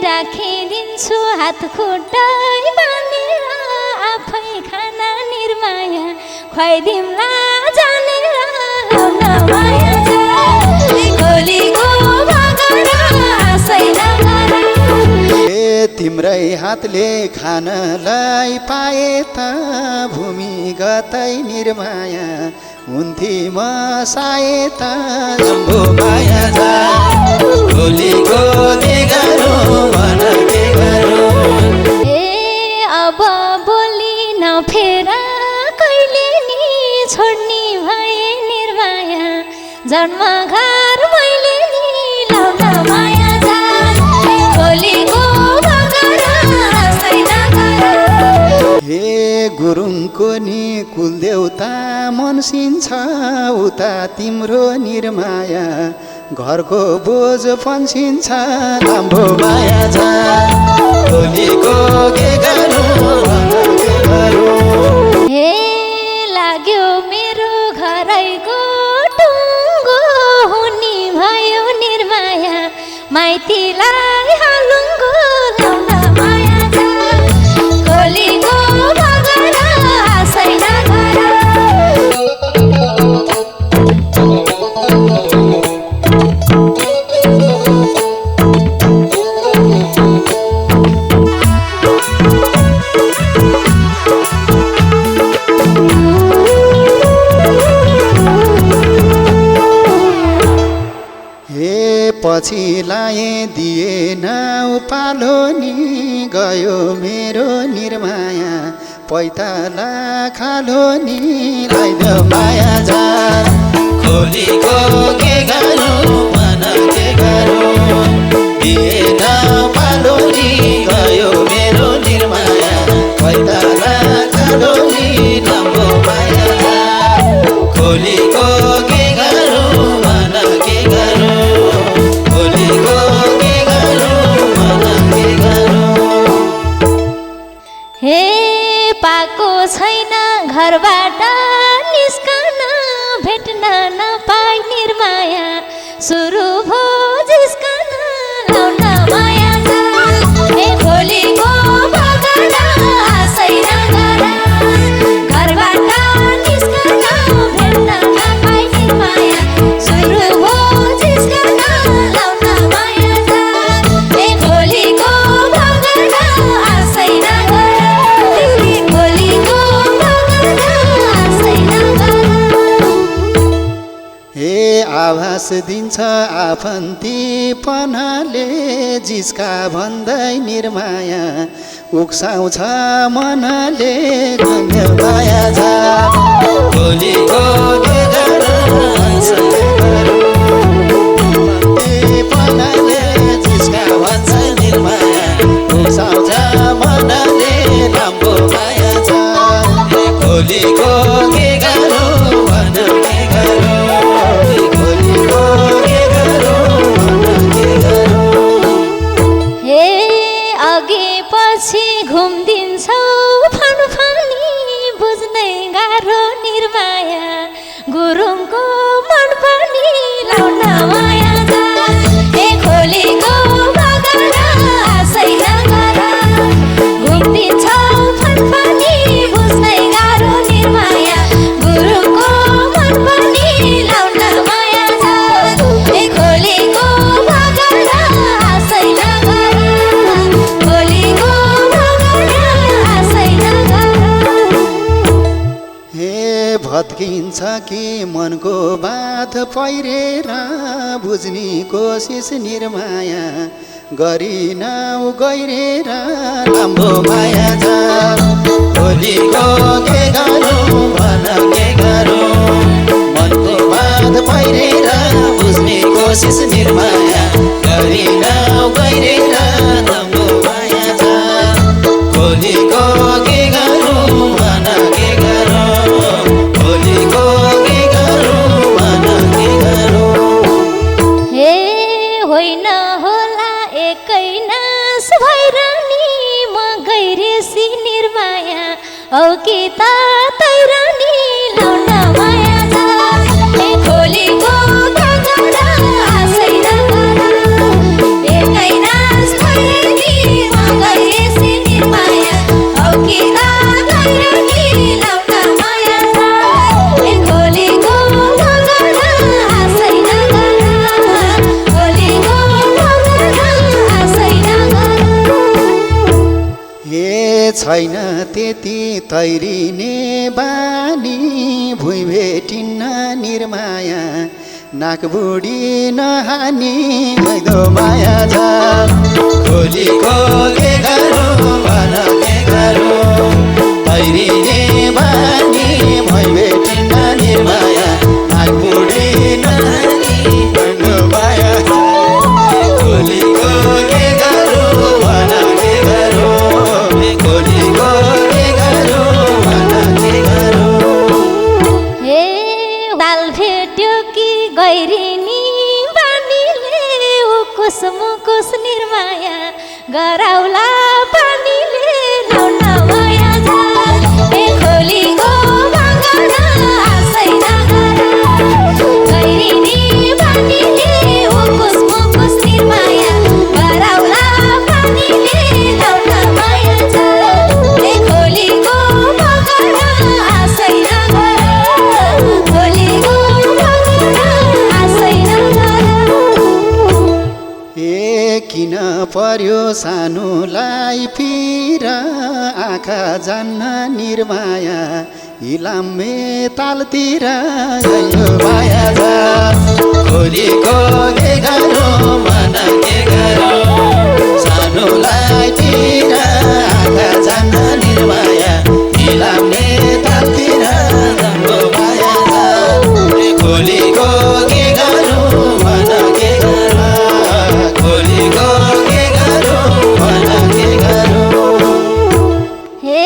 राखिदिन्छु हात खुट्टै बाँधेर आफै खाना निर्माया खुवाइदिउँला जानेर लाउन माया खोलीको भगर आशै नगर। तिम्रै हातले खानलाई पाए त भूमिगतै निर्माया हुन्थी म सायद जम्बो माया जा खोलीको गरौँ मन के गरौँ। अब बोली नफेर कहिले नि छोड्ने भए निर्माया जन्मघर मैले नि लाउन माया जा खोलीको भगर आशै नगर। हे गुरुङको नि कुलदेउता मनसिन्छ उता तिम्रो निर्माया घरको बोझ फन्सिन्छ लाम्बो माया जा खोलीको के गरौँ के गरौँ। हे लाग्यो मेरो घरैको टुङ्गो हुने भयो निर्माया माइतीलाई हालुङ्गो लाउन माया जा खोलीको भगर आशै नगर। पछि लाए दिएन उपालो नि गयो मेरो निर्माया पैताला खालो नि लाइदो माया जा खोलीको के गरौँ मन के गरौँ। दिएन उपालो नि गयो मेरो निर्माया पैताला खालो नि लाम्बो माया जा खोलीको के गरौँ मन के गरौँ। हे पाको छैन घरबाट निस्कन भेट्न नपाई निर्माया सुरु भो जिस्कन लाउन माया जा हे खोलीको भगर आशै नगर। घरबाट निस्कन भेट्न नपाई निर्माया सुरु भो जिस्कन लाउन माया जा हे खोलीको भगर आशै नगर। हे आभास दिन्छ आफन्तीपनाले जिस्का भन्दै निर्माया उक्साउँछ मनले गन्य माया जा खोलीको के गरौँ आफन्तीपनाले जिस्का भन्छ निर्माया उक्साउँछ मनले लाम्बो माया जा खोलीको के गरौँ मन के गरौँ। पछि घुम्दिन्छौ फनफनी बुझ्नै गाह्रो निर्माया गुरुङको मन पनि लाउन माया जा हे खोलीको भगर आशै नगर। घुम्दिन्छौ फनफनी बुझ्नै गाह्रो निर्माया गुरुङको मन पनि लाउन माया जा हे खोलीको भगर आशै नगर। भत्किन्छ कि मनको बात पहिरेर बुझ्ने कोसिस निर्माया गरिनौ गहिरेर लाम्बो माया जा खोलीको के गरौँ भन के गरौँ। मनको बात पहिरेर बुझ्ने कोसिस निर्माया गरिनौ गहिरेर लाम्बो माया जा खोलीको के गरौँ भन के गरौँ। खोलीको के गरौँ मन के गरौँ। हे होइन होला एकै नास भएर नि म गइरेसी निर्माया औ कि त तैरानी लाउन माया जा हे खोलीको भगर आशै नगर। एकै छैन त्यति तैरिने बानी भुइँ भेटिन्न निर्माया नाक बुढी नहानी मैदो माया छ खोलीको के गरौँ भन के गरौँ तैरिने बानी भुइँ भेटिन्न निर्माया नाक बुढी नहानी मैदो माया छ खोलीको के गरौँ भन के गरौँ खोलीको के गरौँ भन के गरौँ हे दाल भेट्यो कि गैरिनी बानीले उकुस मुकुस निर्माया गराउला पानीले लाउन माया जा ए खोलीको बगाना आशै नगर गैरिनी बानीले उकुस मुकुस निर्माया गराउला पानीले लाउन माया जा ए खोलीको बगाना आशै नगर खोलीको बगाना आशै नगर ए किन पर्यो सानोलाई पिर आँखा जान्न निर्माया इलामे तालतिर गयो माया जा खोलीको के गरौँ मन के गरौँ सानोलाई पिर आँखा जान्न निर्माया इलामे तालतिर गयो माया जा खोलीको के गरौँ मन के गरौँ खोलीको के गरौँ मन के गरौँ हे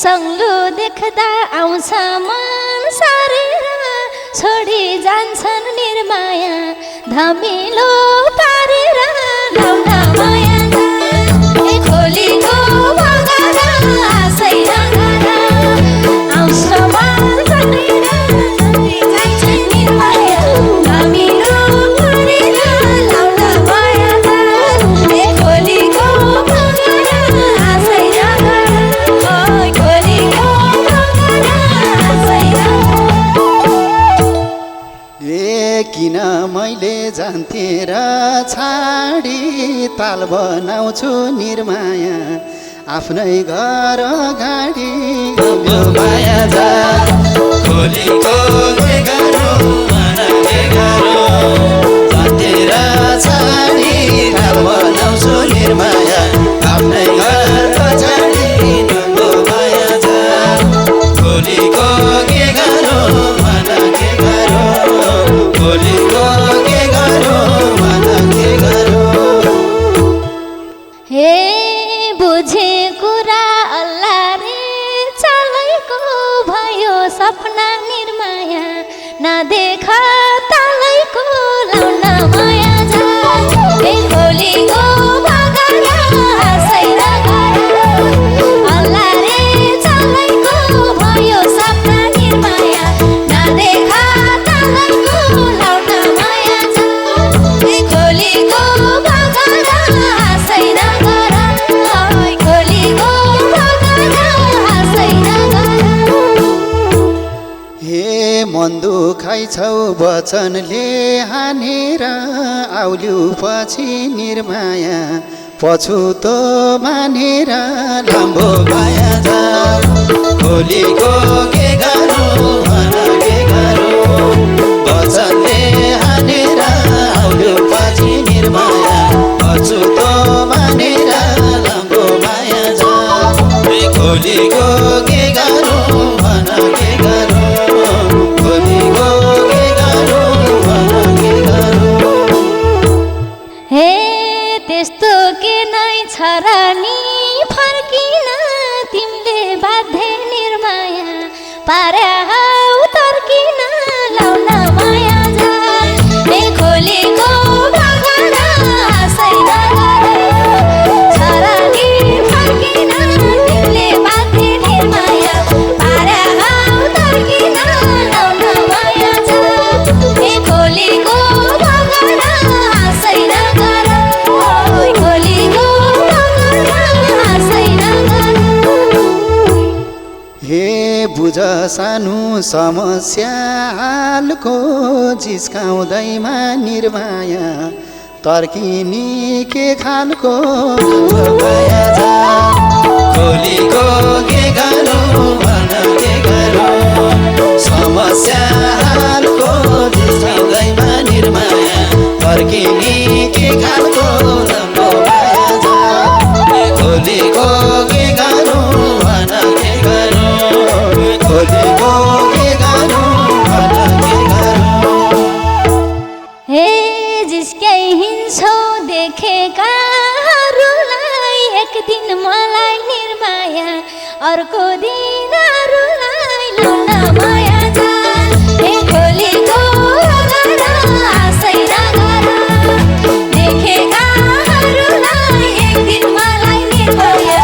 सङ्लो देख्दा आउँछ मन सारेर छोडी जान्छन् निर्माया धमिलो पारेर लाउन माया जा ए खोलीको बगाना आशै नगर आउँछ मन सारेर छोडी जान्छन् निर्माया धमिलो पारेर लाउन माया जा ए खोलीको बगाना आशै नगर ओइ खोलीको बगाना आशै नगर ए किन मैले जान्थे र छाडी ताल बनाउँछु निर्माया आफ्नै घर अगाडि गयो माया जा खोलीको के गरौँ मन के गरौँ जान्थे र छाडी ताल बनाउँछु निर्माया आफ्नै घर अगाडि गयो माया जा खोलीको के गरौँ मन के गरौँ खोलीको के गरौँ मन के गरौँ हे बुझे कुरा अल्लाह रे चालैको भयो सपना निर्माया नदेखा तालैको लाउन माया जा ए खोलीको बगाना आशै नगर अल्लाह रे चालैको भयो सपना निर्माया नदेखा तालैको लाउन माया जा ए खोलीको बगाना आशै नगर ओइ खोलीको बगाना आशै नगर हे मन दुखाइछौ वचनले हानेर आउल्यु पछि निर्माया पछुतो मानेर लाम्बो माया जा खोलीको के गरौँ मन के गरौँ वचनले हानेर आउल्यु पछि निर्माया पछुतो मानेर लाम्बो माया जा खोलीको के गरौँ मन के गरौँ खोलीको के गरौँ मन के गरौँ हे त्यस्तो के नै छ र नि फर्किन तिमीले बाध्य निर्माया पार्या हौ तर्किन लाउन माया जा ए खोलीको बगाना आशै नगर छ र नि फर्किन तिमीले बाध्य निर्माया पार्या हौ तर्किन लाउन माया जा ए खोलीको बगाना आशै नगर ओइ खोलीको बगाना आशै नगर हे बुझ सानो समस्या हालको जिस्काउँदैमा निर्माया तर्किनी के खालको माया जा भोलिको के गरौँ भन के गरौँ समस्या हालको जिस्काउँदैमा निर्माया फर्किने के खालको लम्बो माया छ भोलिको के गरौँ भन के गरौँ भोलिको के गरौँ भन के गरौँ हे जिसकै हिँड्छौ देखेकाहरूलाई एक दिन मलाई निर्माया अर्को दिन अरूलाई लाउन माया जाल हे भोलिको गर आशै नगर देखेकाहरूलाई एक दिन मलाई निर्माया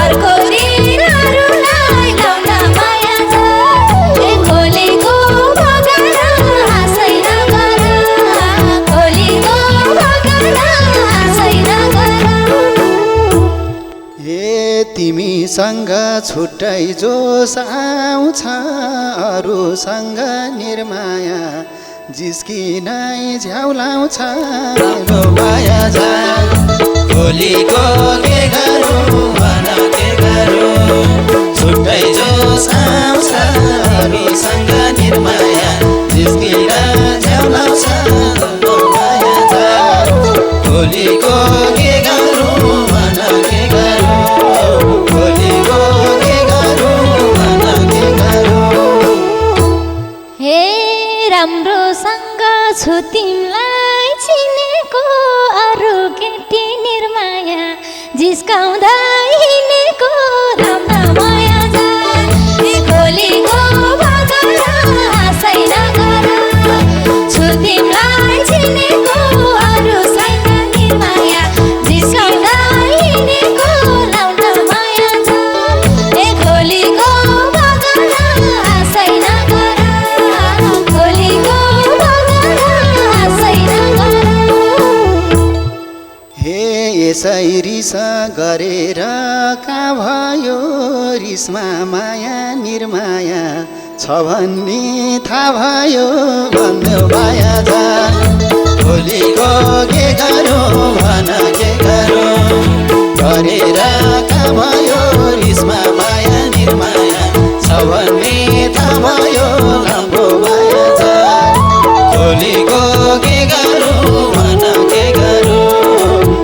अर्को दिन अरूलाई लाउन माया जाल हे भोलिको गर आशै नगर भोलिको गर आशै नगर हे तिमीसँग छुट्टै जोस आउँछ अरूसँग निर्माया जिस्किनै झ्याउलाउँछ मेरो माया जा भोलिको के गरौँ भन के गरौँ छुट्टै जोस आउँछ अरूसँग निर्माया जिस्किन झ्याउलाउँछ मेरो माया जा भोलिको के गरौँ भन के गरौँ भोलिको के गरौँ भन के गरौँ हे राम्रोसँग छु तिमीलाई चिनेको अरू केटी निर्माया जिस्काउँदा हिँडेको राम्रो माया जाल हे भोलिको भगर आशै नगर छु तिमीलाई चिनेको अरू छैन निर्माया जिस्काउँदा हिँडेको राम्रो माया जाल हे भोलिको भगर आशै नगर भोलिको भगर आशै नगर हे यसै रिस गरेर कहाँ भयो रिसमा माया निर्माया छ भन्ने थाहा भयो भन्देऊ माया जा भोलिको के गरौँ भन के गरौँ गरेर कहाँ भयो रिसमा माया निर्माया छ भन्ने थाहा भयो लाम्बो माया जा भोलिको के गरौँ भन के गरौँ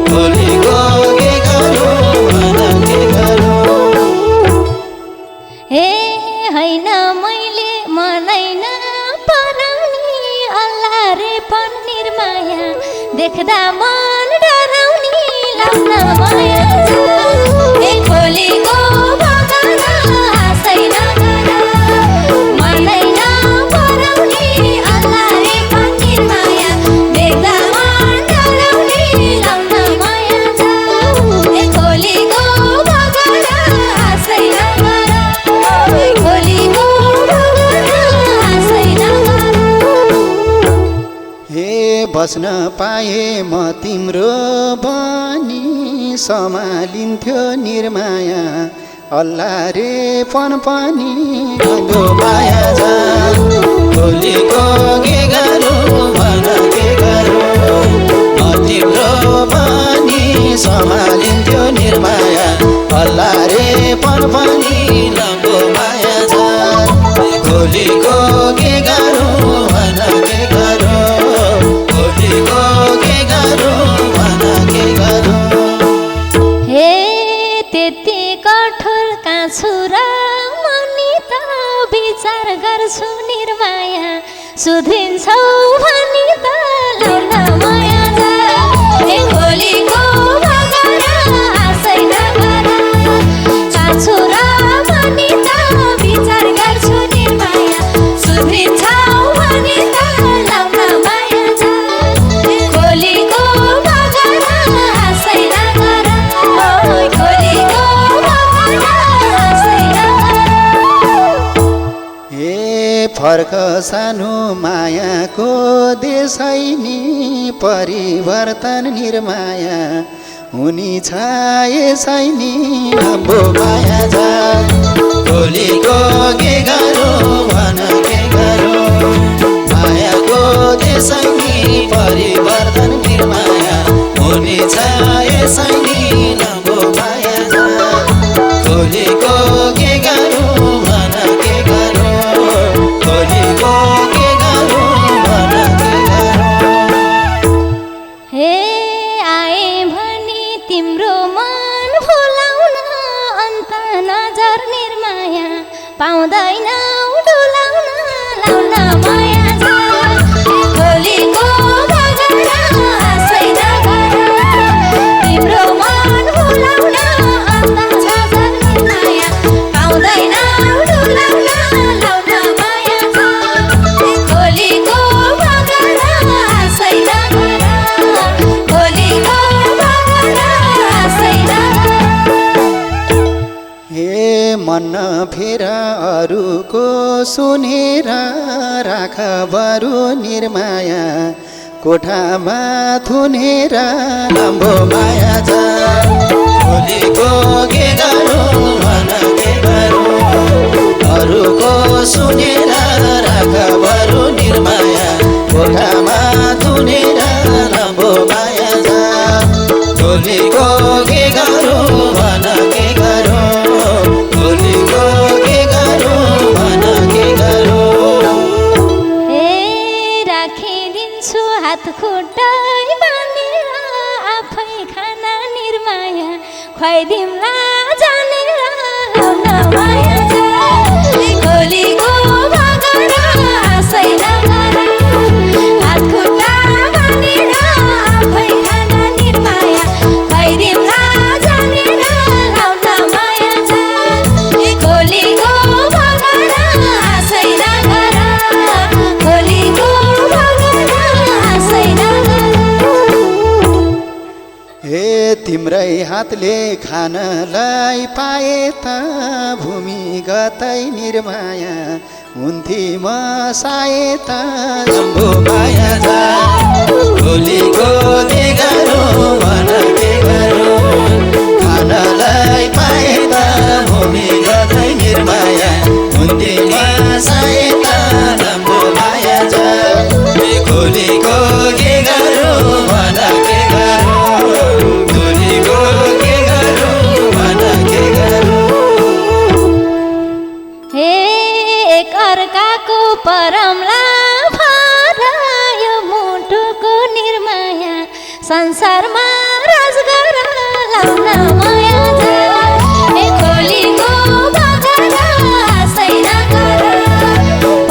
भोलिको के गरौँ भन के गरौँ हे होइन मैले मनैन पराउने अल्लाह रे पन निर्माया देख्दा मन डराउने लाउन माया जाल हे भोलिको भगर आशै नगर मनैन पराउने अल्लाह रे पन निर्माया देख्दा मन डराउने लाउन माया जाल हे भोलिको भगर आशै नगर भोलिको भगर आशै नगर हे बस्न पाए म तिम्रो बनी सम्हालिन्थ्यो निर्माया अल्लाह रे पन पनि गयो माया जा भोलिको के गरौँ भन के गरौँ म तिम्रो बनी सम्हालिन्थ्यो निर्माया अल्लाह रे पन पनि गयो माया जा भोलिको के गरौँ भन के गरौँ भोलिको के गरौँ भन के गरौँ हे त्यति कठोर काछु र मनी त विचार गर्छु निर्माया सुध्रिन्छौ भनी त लाउन माया जाल हे भोलिको भगर आशै नगर काछु र मनी त विचार गर्छु निर्माया सुध्रिन्छौ भनी त लाउन माया जाल हे भोलिको भगर आशै नगर भोलिको भगर आशै नगर हे फर्क सानो मायाको देशै नि परिवर्तन निर्माया हुनी छ यसै नि हाम्रो माया जा भोलिको के गरौँ भन के गरौँ मायाको देशै नि परिवर्तन निर्माया हुनी छ यसै नि हाम्रो माया जा भोलि पाउँदैनौ डुलाउन लाउन माया छ खोलीको बगर आशै नगर तिम्रो मन भुलाउन अन्त छ निर्माया पाउँदैनौ डुलाउन लाउन माया छ खोलीको बगर आशै नगर खोलीको बगर आशै नगर हे मन फेर अरूको सुनेर राख बरु निर्माया कोठामा थुनेर लम्बो माया छ खोलीको के गरौँ मन के गरौँ अरूको सुनेर राख बरु निर्माया कोठामा थुनेर लम्बो माया छ खोलीको के गरौँ मन के गरौँ खोलीको के गरौँ मन के गरौँ ए राखिदिन्छु हात खुट्टै बाँधेर आफै खाना निर्माया खुवाइदिउँला जानेर लाउन माया छ खोलीको बगर आशै नगर हात खुट्टा बाँधेर आफै खाना निर्माया खुवाइदिउँला जानेर लाउन माया छ खोलीको बगर आशै नगर खोलीको बगर आशै नगर हे तिम्रै हातले खानलाई पाए त भूमिगतै निर्माया हुन्थी म साए त लम्बो माया छ खोलीको के गरौँ मन के गरौँ खानलाई पाए त भूमिगतै निर्माया हुन्थी म साए त लम्बो माया छ खोलीको के गरौँ मन के गरौँ खोलीको के गरौँ मन के गरौँ हे एक अर्काको परमला फरायो मुटुको निर्माया संसारमा राज गर लाउन माया छ ए खोलीको बगर आशै नगर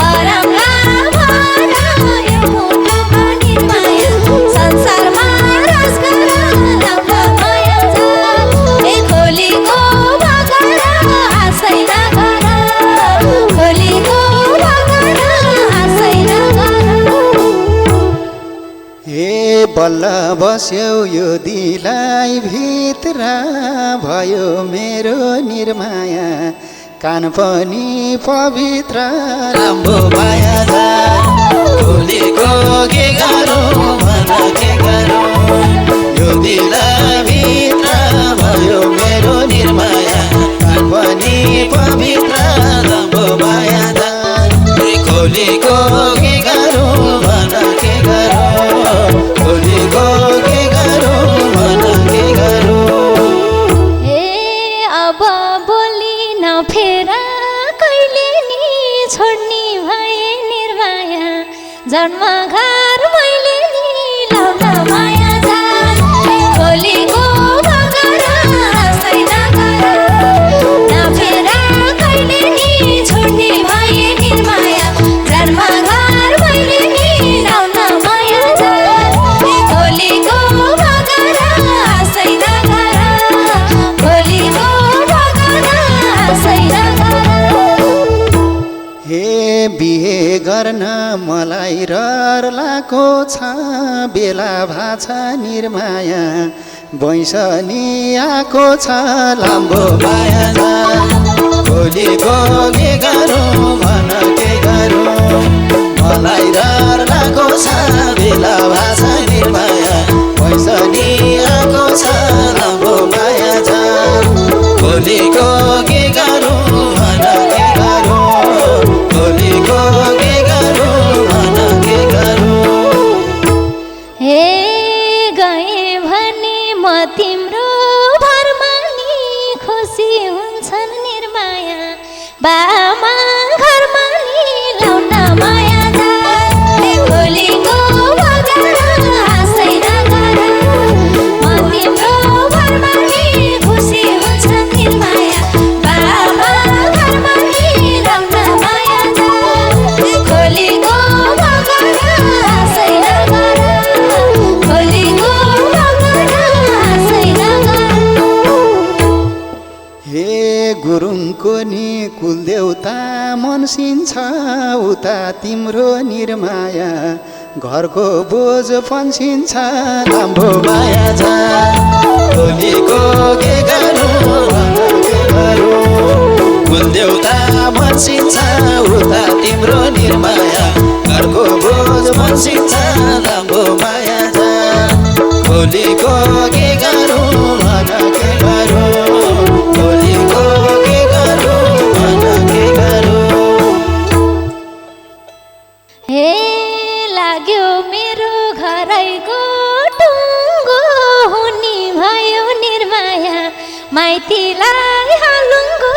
परमला फरायो मुटुको निर्माया संसारमा राज गर लाउन माया छ ए खोलीको बगर आशै नगर खोलीको बगर आशै नगर हे बल्ल बस्यौ यो दिलाई भित्र भयो मेरो निर्माया कान पनि पवित्र राम्रो माया छ खोलीको के गरौँ मन के गरौँ यो दिलाई भित्र भयो मेरो निर्माया कान पनि पवित्र राम्रो माया छ खोलीको के गरौँ मन के गरौँ खोलीको के गरौँ मन के गरौँ ए अब बोली नफेर कहिले नि छोड्ने भए निर्माया जन्म घर मैले नि लाउन माया छ खोलीको बगर आशै नगर नफेर कहिले नि छोड्ने भए निर्माया जन्म घर मैले नि लाउन माया छ खोलीको बगर आशै नगर खोलीको बगर आशै नगर हे बिहे गर्न मलाई रहर लाको छ बेला भाछ निर्माया बैसनी आएको छ लाम्बो माया छ खोलीको के गरौँ मन के गरौँ मलाई रहर लाको छ बेला भाछ निर्माया बैसनी आएको छ लाम्बो माया छ खोलीको के गरौँ मन के गरौँ खोलीको के गरौँ मन के गरौँ हे गए भने म तिम्रो भरमा नि खुसी हुन्छन् निर्माया बामा घरमा नि लाउन माया छ खोलीको बगर आशै नगर म तिम्रो भरमा नि खुसी हुन्छन् निर्माया बामा घरमा नि गुरुङको नि कुलदेउता मनसिन्छ उता तिम्रो निर्माया घरको बोझ फन्सिन्छ लाम्बो माया छ भोलिको के गरौँ कुलदेउता मनसिन्छ उता तिम्रो निर्माया घरको बोझ फन्सिन्छ लाम्बो माया छ भोलिको के गरौँ के गरौँ भोलिको के गरौँ के गरौँ हे लाग्यो मेरो घरैको टुङ्गो हुने भयो निर्माया माइतीलाई हालुङ्गो